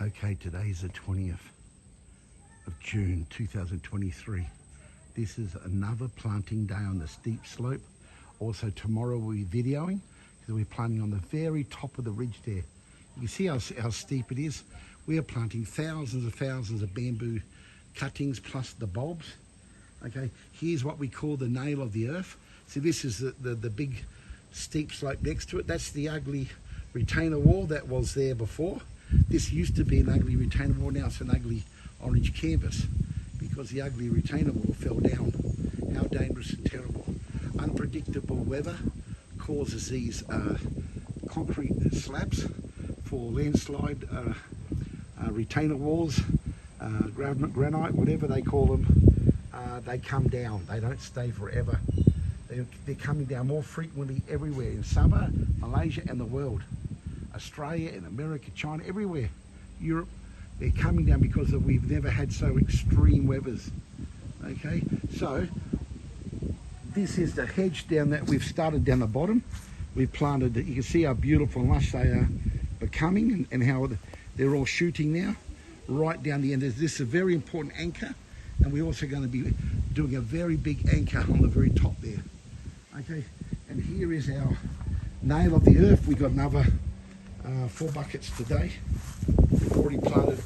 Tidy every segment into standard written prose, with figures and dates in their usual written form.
Okay, today is the 20th of June 2023. This is another planting day on the steep slope. Also tomorrow we'll be videoing because we're planting on the very top of the ridge there. You can see how steep it is. We are planting thousands of bamboo cuttings plus the bulbs. Okay, here's what we call the nail of the earth. So this is the big steep slope next to it. That's the ugly retainer wall that was there before. This used to be an ugly retainer wall, now it's an ugly orange canvas because the ugly retainer wall fell down. How dangerous and terrible. Unpredictable weather causes these concrete slabs for landslide retainer walls, granite, whatever they call them. They come down, they don't stay forever. They're coming down more frequently everywhere in Sabah, Malaysia and the world. Australia and America, China, everywhere, Europe, they're coming down because we've never had so extreme weathers. Okay, so this is the hedge down that we've started down the bottom. We've planted it. You can see how beautiful and lush they are becoming and how they're all shooting now, right down the end. This is a very important anchor, and we're also going to be doing a very big anchor on the very top there. Okay, and here is our nail of the earth. We got another 4 buckets today. We've already planted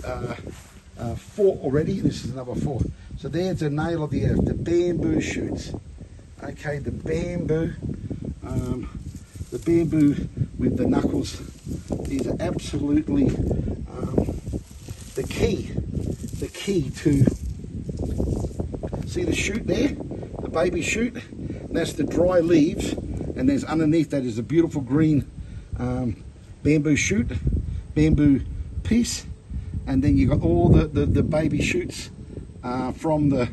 4 already. This is another 4. So there's the nail of the earth, the bamboo shoots. Okay, the bamboo with the knuckles. These are absolutely the key to, see the shoot there, the baby shoot. That's the dry leaves, and there's underneath that is a beautiful green bamboo shoot, bamboo piece, and then you got all the baby shoots from the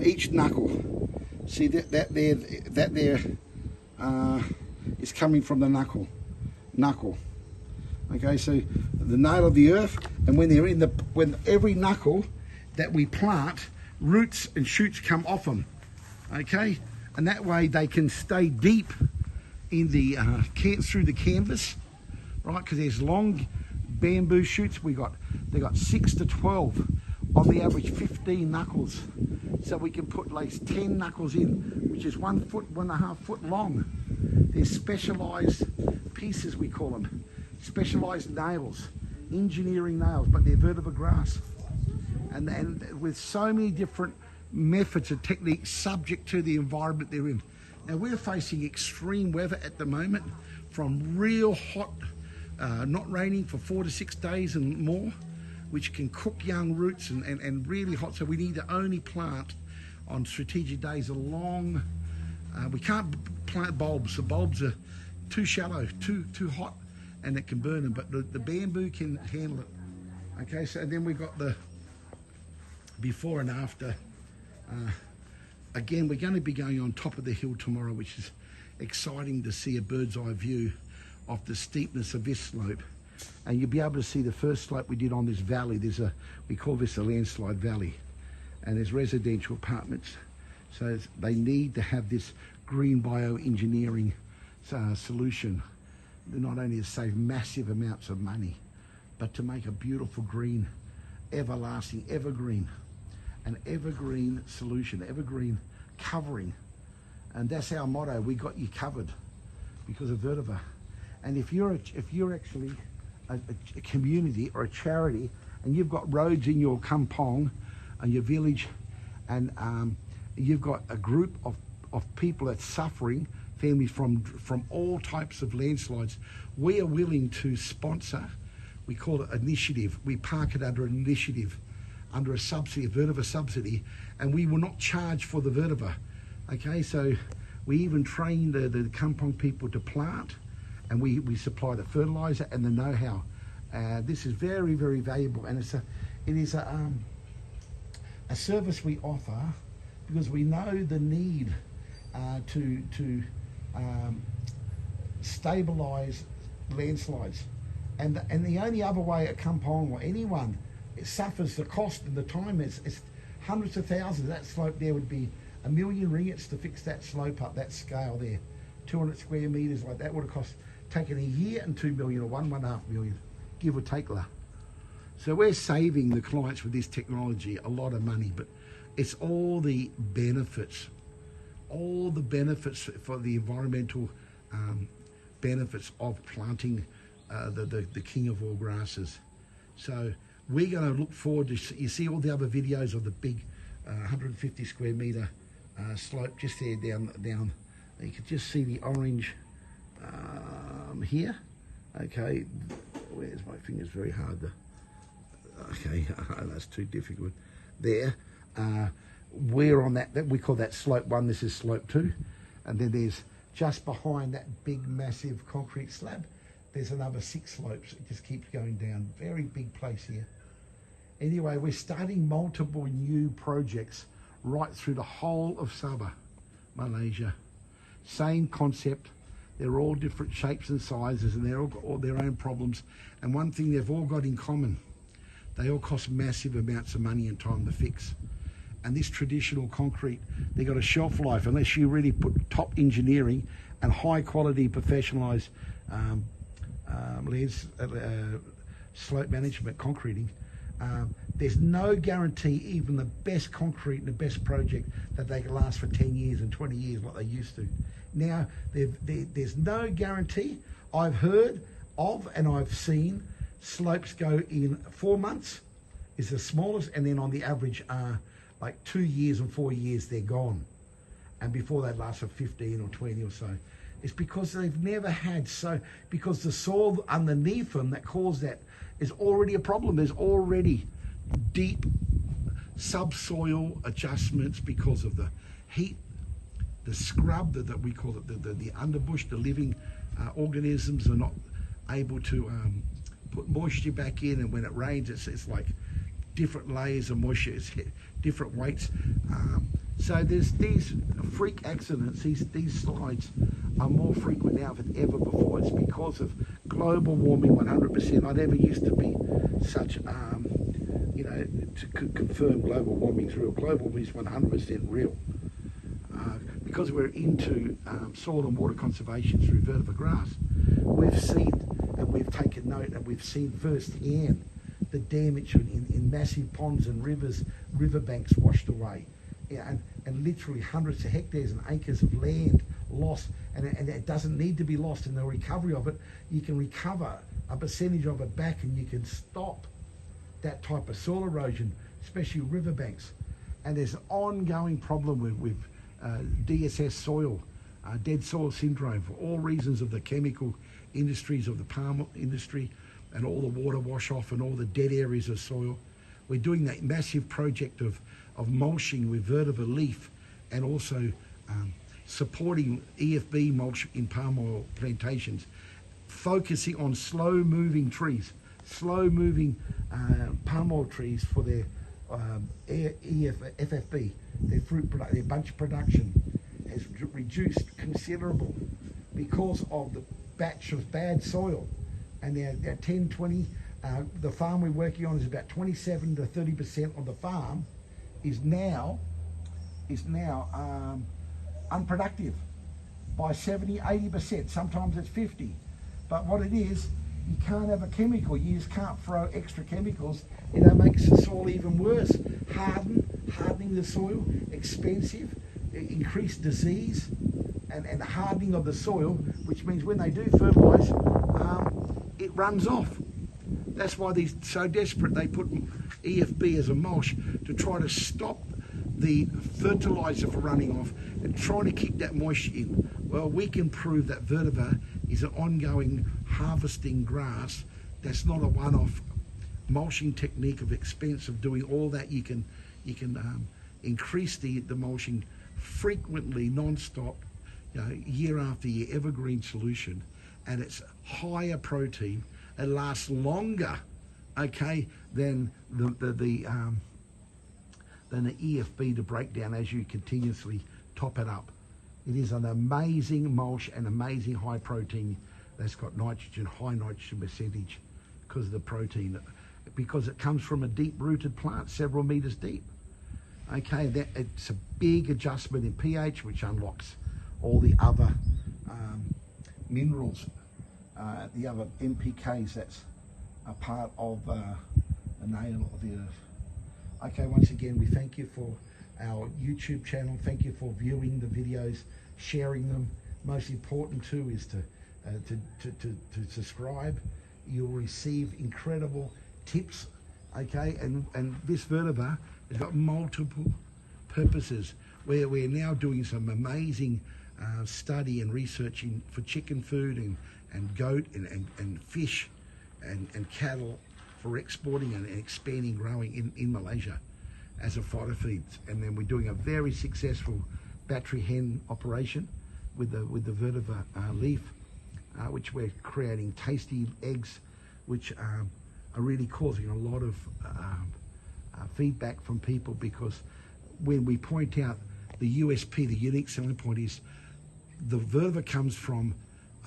each knuckle. See that there is coming from the knuckle. Okay, so the nail of the earth, and when every knuckle that we plant, roots and shoots come off them. Okay, and that way they can stay deep in the through the canvas. Right, because there's long bamboo shoots. They got 6 to 12, on the average 15 knuckles. So we can put like 10 knuckles in, which is 1 foot, 1.5 foot long. They're specialized pieces, we call them, specialized nails, engineering nails, but they're VETIVER grass, and with so many different methods and techniques subject to the environment they're in. Now we're facing extreme weather at the moment, from real hot, not raining for 4 to 6 days and more, which can cook young roots and really hot. So we need to only plant on strategic days along. We can't plant bulbs. The bulbs are too shallow, too hot, and it can burn them. But the bamboo can handle it. Okay, so and then we got the before and after. Again, we're going to be going on top of the hill tomorrow, which is exciting to see a bird's eye view of the steepness of this slope. And you'll be able to see the first slope we did on this valley. We call this a landslide valley, and there's residential apartments. So they need to have this green bioengineering solution, not only to save massive amounts of money, but to make a beautiful green, everlasting, an evergreen solution, evergreen covering. And that's our motto. We got you covered because of VETIVER. And if you're actually a community or a charity, and you've got roads in your kampong and your village, and you've got a group of people that's suffering, families from all types of landslides, we are willing to sponsor. We call it initiative. We park it under an initiative, under a subsidy, a VETIVER subsidy, and we will not charge for the VETIVER. Okay, so we even train the kampong people to plant, and we supply the fertilizer and the know-how. This is very, very valuable, and it is a service we offer because we know the need to stabilize landslides, and the only other way a kampong or anyone suffers the cost and the time is hundreds of thousands. That slope there would be 1 million ringgits to fix that slope up, that scale there. 200 square meters, like that would have taken a year and 2 million or 1.5 million, give or take. So we're saving the clients with this technology a lot of money, but it's all the benefits for the environmental benefits of planting the king of all grasses. So we're going to look forward to, you see all the other videos of the big 150 square metre slope just there down. You can just see the orange here. Okay, where's my fingers? Very hard to, okay, that's too difficult. There, we're on that, we call that slope 1, this is slope 2. And then there's, just behind that big massive concrete slab, there's another 6 slopes. It just keeps going down. Very big place here. Anyway, we're starting multiple new projects right through the whole of Sabah, Malaysia. Same concept. They're all different shapes and sizes, and they're all got all their own problems. And one thing they've all got in common, they all cost massive amounts of money and time to fix. And this traditional concrete, they've got a shelf life unless you really put top engineering and high quality professionalised slope management concreting. There's no guarantee, even the best concrete and the best project, that they can last for 10 years and 20 years like they used to. Now, there's no guarantee. I've heard of and I've seen slopes go in 4 months is the smallest, and then on the average like 2 years and 4 years they're gone, and before that lasts for 15 or 20 or so. It's because they've never had, because the soil underneath them that caused that is already a problem. There's already deep subsoil adjustments because of the heat, the scrub that we call it, the underbush, the living organisms are not able to put moisture back in, and when it rains it's like different layers of moisture, it's different weights. So there's these freak accidents, these slides are more frequent now than ever before. It's because of global warming 100%. I never used to be such, you know, to confirm global warming is real. Global warming is 100% real. Because we're into soil and water conservation through VETIVER Grass, we've seen and we've taken note and we've seen firsthand the damage in massive ponds and rivers, riverbanks washed away. Yeah, and literally hundreds of hectares and acres of land lost, and it doesn't need to be lost. In the recovery of it, you can recover a percentage of it back, and you can stop that type of soil erosion, especially riverbanks. And there's an ongoing problem with DSS soil, dead soil syndrome, for all reasons of the chemical industries, of the palm industry, and all the water wash off and all the dead areas of soil. We're doing that massive project of mulching with VETIVER leaf, and also supporting EFB mulch in palm oil plantations, focusing on slow moving trees, slow moving palm oil trees for their FFB, their their bunch production has reduced considerable because of the batch of bad soil. And they're 10, 20, the farm we're working on is about 27 to 30% of the farm is now unproductive by 70, 80%. Sometimes it's 50. But what it is, you can't have a chemical. You just can't throw extra chemicals. It makes the soil even worse. Hardening the soil, expensive, increased disease, and hardening of the soil, which means when they do fertilise, it runs off. That's why they're so desperate. They put EFB as a mulch to try to stop the fertiliser from running off and trying to keep that moisture in. Well, we can prove that VETIVER is an ongoing harvesting grass. That's not a one-off mulching technique of expense of doing all that. You can increase the mulching frequently, non-stop, you know, year after year, evergreen solution, and it's higher protein. It lasts longer, okay, than the EFB to break down as you continuously top it up. It is an amazing mulch and amazing high protein that's got nitrogen, high nitrogen percentage because of the protein, because it comes from a deep-rooted plant, several meters deep. Okay, it's a big adjustment in pH, which unlocks all the other minerals, the other NPKs that's a part of a nail of the earth. Okay, once again, we thank you for our YouTube channel. Thank you for viewing the videos, sharing them. Most important too is to subscribe. You'll receive incredible tips. Okay, and this vetiver has got multiple purposes. Where we're now doing some amazing study and research for chicken food and goat and fish and cattle for exporting and expanding, growing in Malaysia as a fodder feeds. And then we're doing a very successful battery hen operation with the vetiver leaf, which we're creating tasty eggs, which are really causing a lot of feedback from people, because when we point out the USP, the unique selling point is the vetiver comes from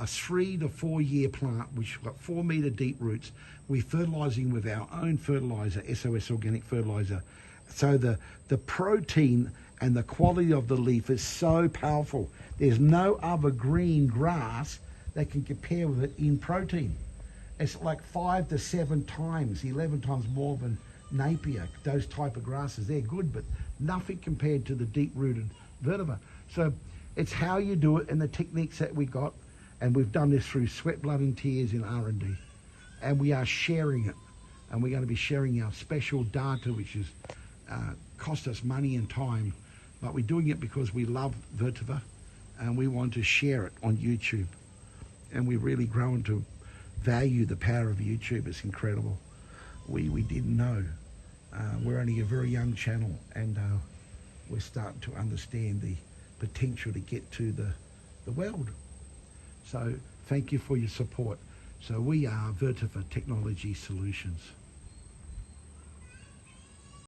a 3 to 4 year plant, which got 4 meter deep roots. We're fertilizing with our own fertilizer, SOS organic fertilizer. So the protein and the quality of the leaf is so powerful. There's no other green grass that can compare with it in protein. It's like 5 to 7 times, 11 times more than Napier. Those type of grasses, they're good, but nothing compared to the deep-rooted vetiver. So it's how you do it and the techniques that we got, and we've done this through sweat, blood and tears in R&D, and we are sharing it, and we're going to be sharing our special data, which is cost us money and time, but we're doing it because we love vetiver and we want to share it on YouTube, and we've really grown to value the power of YouTube. It's incredible. We didn't know. We're only a very young channel, and we're starting to understand the potential to get to the world. So thank you for your support. So we are VETIVER Technology Solutions.